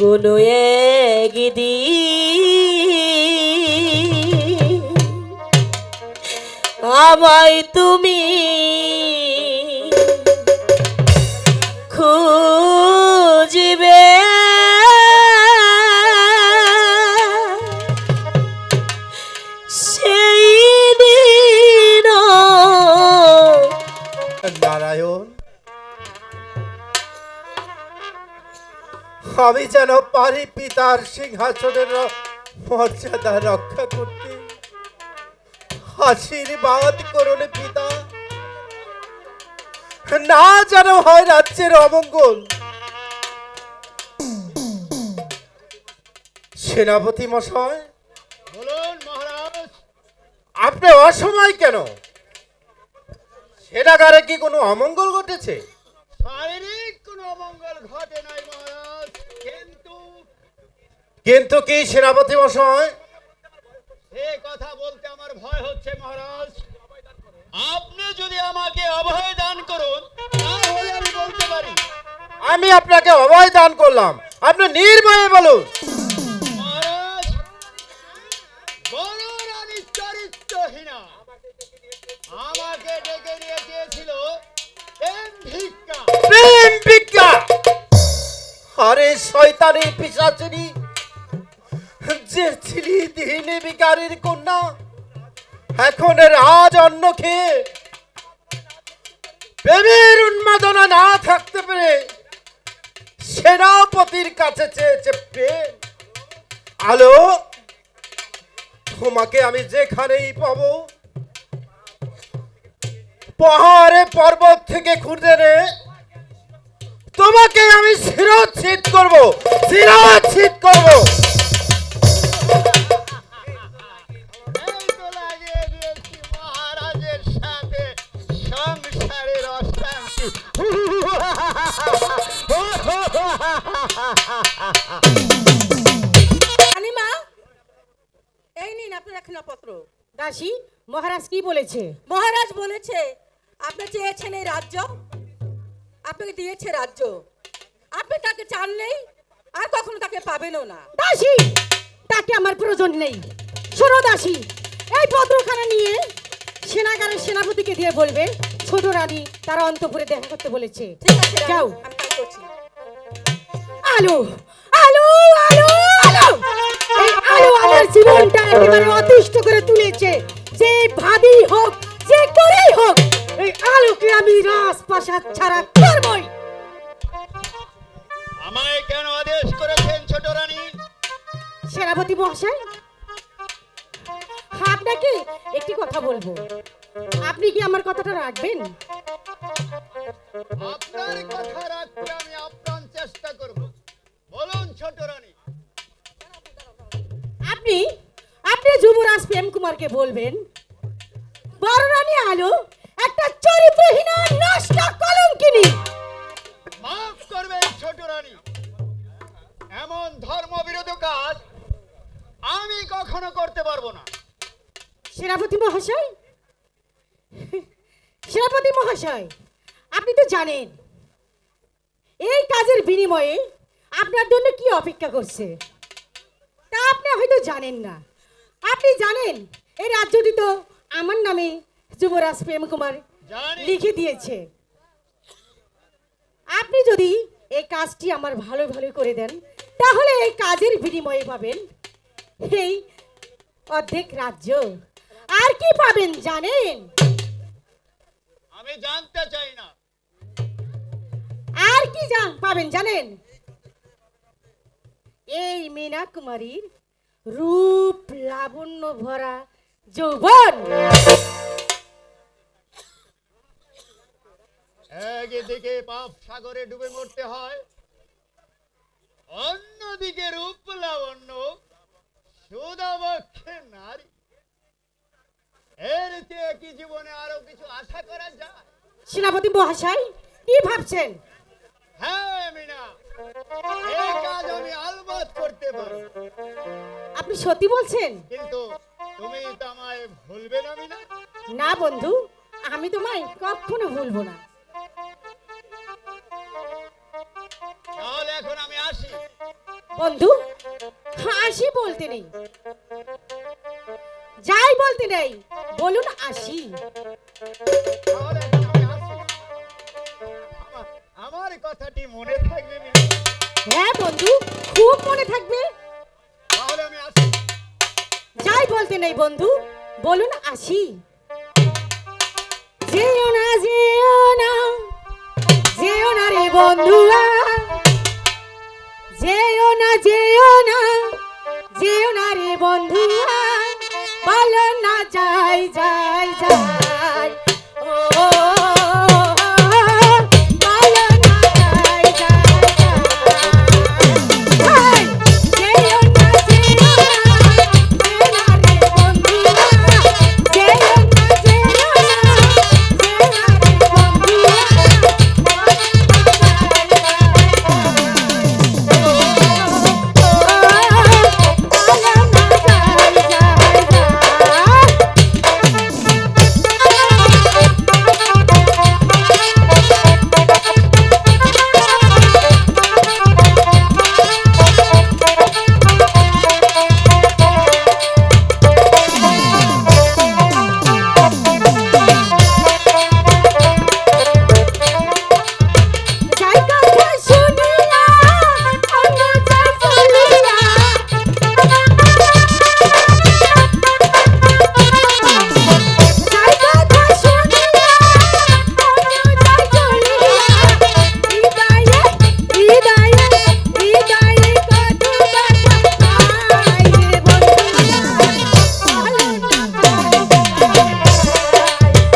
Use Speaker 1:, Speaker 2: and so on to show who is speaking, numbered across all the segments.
Speaker 1: কোনো একদিন আমায় তুমি খুঁজবে, সেই দিন
Speaker 2: নারায়ণ, আমি যেন পারি পিতার সিংহাসনের মর্যাদা রক্ষা করতে। আশীর্বাদ করুন পিতা, না যেন হয় রাজ্যের অমঙ্গল। সেনাপতি মশাই,
Speaker 3: বলুন মহারাজ।
Speaker 2: আপনি অসময় কেন? সেনাগারে কি কোনো অমঙ্গল ঘটেছে?
Speaker 3: শারীরিক কোনো অমঙ্গল ঘটে নাই মহারাজ,
Speaker 2: কিন্তু কি সেনাপতি মশাই?
Speaker 3: সে কথা বলতে আমার ভয় হচ্ছে মহারাজ। আপনি যদি আমাকে অভয় দান করুন তাহলে আমি বলতে পারি।
Speaker 2: আমি আপনাকে অভয় দান করলাম, আপনি নির্ভয়ে বলুন।
Speaker 3: মহারাজ, বড় রানী চরিত্রহীনা আমাকে ডেকে নিয়ে চেয়েছিল প্রেম ভিক্ষা।
Speaker 2: প্রেম ভিক্ষা? আরে শয়তানি পিশাচিনী, যে ছিলি দিনে বিকারীর কন্যা, এখন রাজ অন্ন খেয়ে প্রেমের উন্মাদনা না থাকতে পেরে সেনাপতির কাছে চেয়েছে প্রেম। আলো, তোমাকে আমি যেখানেই পাবো পাহাড়ে পর্বত থেকে খুঁজে এনে তোমাকে আমি শিরচ্ছেদ করবো, শিরচ্ছেদ করবো।
Speaker 3: এই তো লাগিয়ে দিয়েছি মহারাজের সাথে সংসারের অশান্তি।
Speaker 4: রানীমা, এই নিন আপনার রক্ষণাপত্র।
Speaker 1: দাসী, মহারাজ কি বলেছে?
Speaker 4: মহারাজ বলেছে আপনি চেয়েছেন এই রাজ্য, আপনাকে দিয়েছে রাজ্য। আপনি তাকে চানলেই আর কখনো তাকে পাবেনও না।
Speaker 1: দাসী, তাকে আমার প্রয়োজন নেই। শোনো দাসী, এই পত্রখানা নিয়ে সেনাগারের সেনাপতিকে দিয়ে বলবে ছোট রানী তারা অন্তপুরে দেখা করতে বলেছে।
Speaker 4: ঠিক আছে রানী,
Speaker 1: যাও।
Speaker 4: আমি তাই করছি।
Speaker 1: আলো, আলো, আলো, আলো! এই আলো আমার জীবনটা একেবারে অতিষ্ঠ করে তুলেছে। যে ভাবেই হোক, যে করেই হোক, এই আলোকে আমি রাজপ্রাসাদ ছাড়া করবই।
Speaker 3: আমায় কেন আদেশ করেছেন ছোট রানী?
Speaker 1: সেনাপতি মহাশয়, আপনাকে একটি কথা বলবো, আপনি কি আমার কথাটা রাখবেন?
Speaker 3: আপনার কথা রাখতে আমি আপ্রাণ চেষ্টা করব। বলুন ছোট রানী।
Speaker 1: আপনি আপনি যুবরাজ প্রেম কুমারকে বলবেন বড় রানী আলো একটা চরিত্রহীন নষ্ট কলঙ্কিনী।
Speaker 3: মাফ করবেন ছোট রানী, এমন ধর্মবিরোধী কাজ আমি কখনো করতে পারবো না।
Speaker 1: সেনাপতি মহাশয়, সেনাপতি মহাশয়, আপনি তো জানেন এই কাজের বিনিময়ে আপনার জন্য কি অপেক্ষা করছে, তা আপনি হয়তো জানেন না। আপনি জানেন এই রাজ্যটি তো আমার নামে যুবরাজ প্রেম কুমার
Speaker 3: জানি।
Speaker 1: লিখে দিয়েছে। আপনি যদি এই কাজটি আমার ভালো ভালো করে দেন তাহলে এই কাজের বিনিময়ে পাবেন এই অর্ধেক রাজ্য। আর কি পাবেন জানেন?
Speaker 3: আমি জানতে চাই না।
Speaker 1: আর কি পাবেন জানেন? এই মীনা কুমারীর রূপ লাবণ্য ভরা যৌবন।
Speaker 3: একদিকে পাপ সাগরে ডুবে মরতে হয়, অন্যদিকে রূপ লাবণ্য সুদাবক্ষে নারী। এর চেয়ে কি জীবনে আরো কিছু আশা করা যায়?
Speaker 1: সেনাপতি মহাশয়, কি ভাবছেন?
Speaker 3: হ্যাঁ মিনা, এই কাজ আমি আলবাত করতে পারি।
Speaker 1: আপনি সত্যি বলছেন?
Speaker 3: কিন্তু তুমি তো আমায় ভুলবে না মিনা?
Speaker 1: না বন্ধু, আমি তোমায় কখনো ভুলবো না।
Speaker 3: তাহলে এখন আমি আসি।
Speaker 1: বন্ধু, আসি বলতে নেই, যাই বলতে নেই, বলুন আসি।
Speaker 3: তাহলে এখন আমি আসি। আমার কথাটি মনে থাকবে মিনু?
Speaker 1: হ্যাঁ বন্ধু, খুব মনে থাকবে।
Speaker 3: তাহলে আমি আসি।
Speaker 1: যাই বলতে নেই বন্ধু, বলুন আসি। যেও না যেও না, যেও না রে বন্ধুয়া, যেও না যেও না, যেও না রে বন্ধুয়া, বলো না যাই যাই যাই। ও বলো না যাই যাই যাই। যেও না যেও না, যেও না রে বন্ধুয়া, যেও না যেও না, যেও না রে বন্ধুয়া, বলো যাই কথা শুনিয়া অন্য যাই চলিয়া, যাই কথা শুনিয়া অন্য যাই চলিয়া, হৃদয়ে হৃদয়ে হৃদয়ে কত ব্যথা পাই রে বন্ধুয়া, বলো না যাই যাই।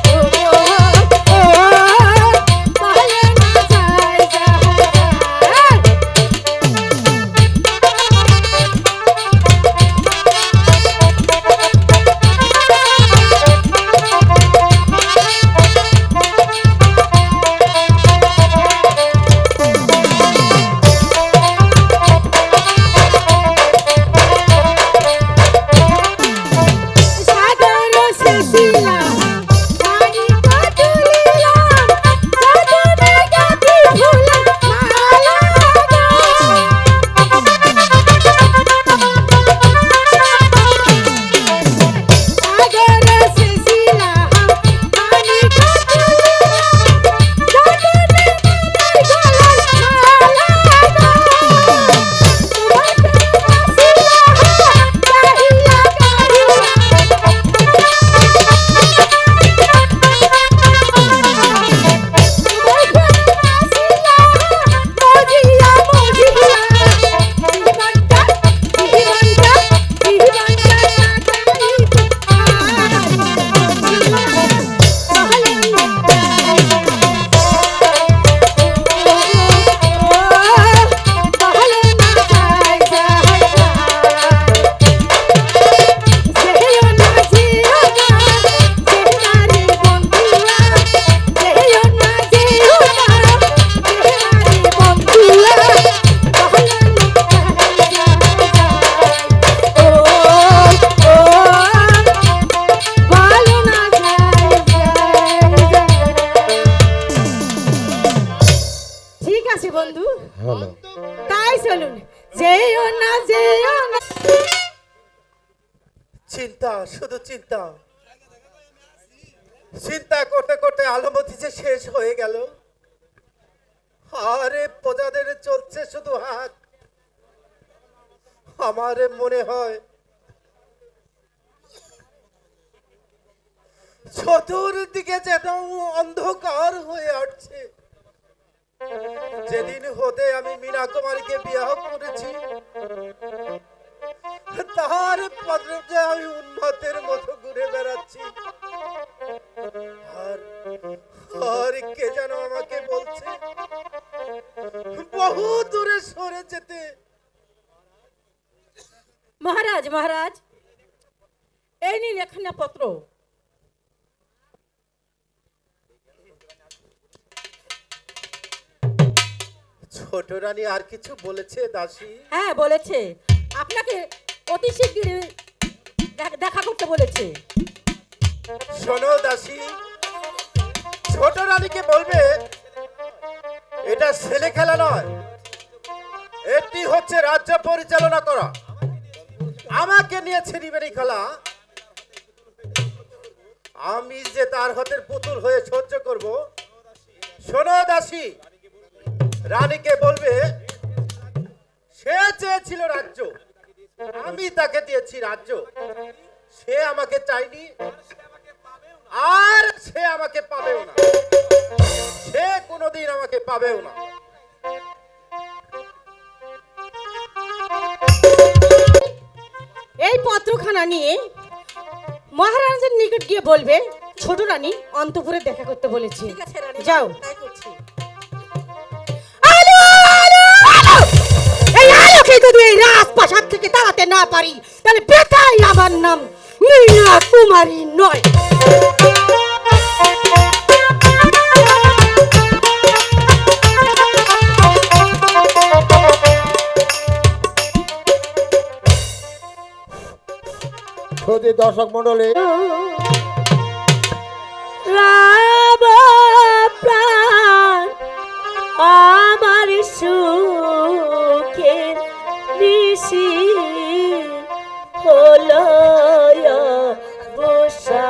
Speaker 1: ও বলো না যাই যাই। সাগর শেষিলাম, পানি কাটুলিলাম, গগনে গাথি ফুলের মালা গো। সাগর শেষিলাম, পানি কাটুলিলাম, গগনে গাথি ফুলের মালা গো। তোমাকে আসিলাম, চাহিয়া যেও না যেও না, যেও না রে বন্ধুয়া, যেও না যেও না, যেও না রে বন্ধুয়া, বলো না যাই যাই। ও বলো না যাই যাই। ঠিক আছে বন্ধু, তাই চলুন। যেও না যেও না।
Speaker 2: চিন্তা, শুধু চিন্তা, চিন্তা করতে করতে আলমতি যে শেষ হয়ে গেল। আরে প্রজাদের চলছে শুধু হাক। আমার মনে হয় চতুর্দিকে যেন অন্ধকার হয়ে আসছে। যেদিন হতে আমি মীনা কুমারীকে বিবাহ করেছি, তার পদে আমি উন্মাদের মতো ঘুরে বেড়াচ্ছি। আর আর কে যেন আমাকে বলছে বহু দূরে সরে যেতে।
Speaker 4: মহারাজ মহারাজ, এই নিন এখানে পত্র।
Speaker 2: ছোট রানী আর কিছু বলেছে দাসী?
Speaker 4: হ্যাঁ বলেছে, আপনাকে অতি শিগগিরই দেখা করতে বলেছে।
Speaker 2: শোনো দাসী, ছোট রানীকে বলবে এটা ছেলে খেলা নয়, এটি হচ্ছে রাজ্য পরিচালনা করা। আমাকে নিয়ে ছিনিবেনি খেলা। আমি যে তার হাতের পুতুল হয়ে সহ্য করব। শোনো দাসী, রানীকে বলবে সে চেয়েছিল রাজ্য, আমি তাকে দিয়েছি রাজ্য। সে আমাকে চাইনি, আর সে আমাকে পাবেও না। সে কোনোদিন আমাকে পাবেও না।
Speaker 1: এই পত্রখানা নিয়ে মহারাজের নিকট গিয়ে বলবে ছোট রানী অন্তপুরে দেখা করতে বলেছি।
Speaker 4: ঠিক আছে রানী,
Speaker 1: যাও।
Speaker 4: তাই করছি।
Speaker 1: আলো, আলো, আলো! এই আলোকে যদি এই রাজপ্রাসাদ থেকে তাড়াতে না পারি, তাহলে বেটাই আমার নাম মীনা কুমারী নয়।
Speaker 2: খুদি দর্শক মন্ডলী,
Speaker 1: রাম প্রাণ আমার সুখের ঋষি হলো বসা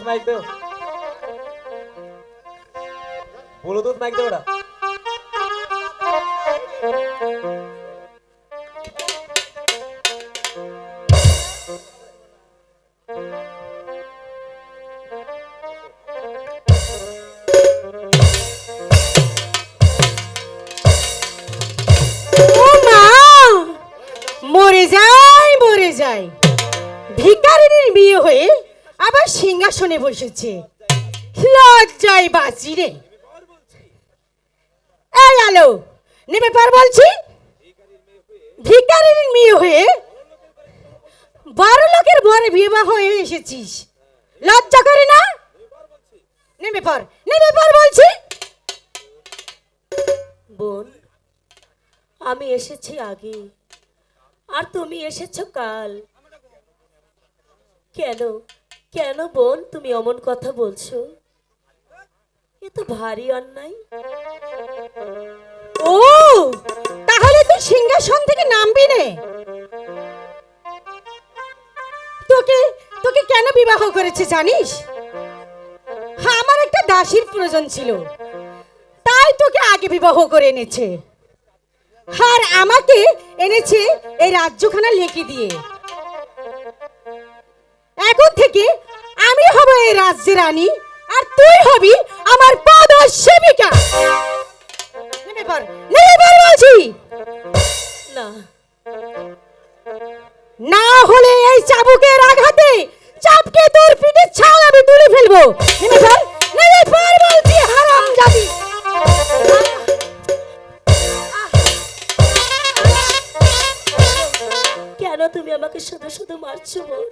Speaker 5: মাইক দাও, ব্লুটুথ মাইক দাও ওটা।
Speaker 1: ও মা, মরে যাই ভিখারিনীর বিয়ে হয়ে আবার সিংহাসনে বসেছে, লজ্জায় বাঁচি রে। এই আলো, নেমে পার বলছি। ভিখারিনীর মেয়ে হয়ে বড় লোকের বর বিবাহ হয়ে এসেছিস, লজ্জা করে না? নেমে পার বলছি।
Speaker 6: বোন, আমি এসেছি আগে আর তুমি এসেছো কাল। কেন কেন বোন তুমি অমন কথা বলছো? এ তো ভারী অন্যায়।
Speaker 1: ও, তাহলে তুই সিংহাসন থেকে নামবি নে? তোকে তোকে কেন বিবাহ করেছে জানিস? আমার একটা দাসীর প্রয়োজন ছিল, তাই তোকে আগে বিবাহ করে এনেছে, আর আমাকে এনেছে এই রাজ্যখানা লেখি দিয়ে। এখন থেকে আমি হব এই রাজ্যের রানী, আর তুই হবি আমার পদ সেবিকা। নেমে পড় বলছি।
Speaker 6: না,
Speaker 1: না হলে এই চাবুকের আঘাতে চাপকে তোর পিঠে ছাল আমি তুলে ফেলবো। নেমে পড় বলছি, হারামজাদি।
Speaker 6: কেন তুমি আমাকে শুধু শুধু মারছো বোন?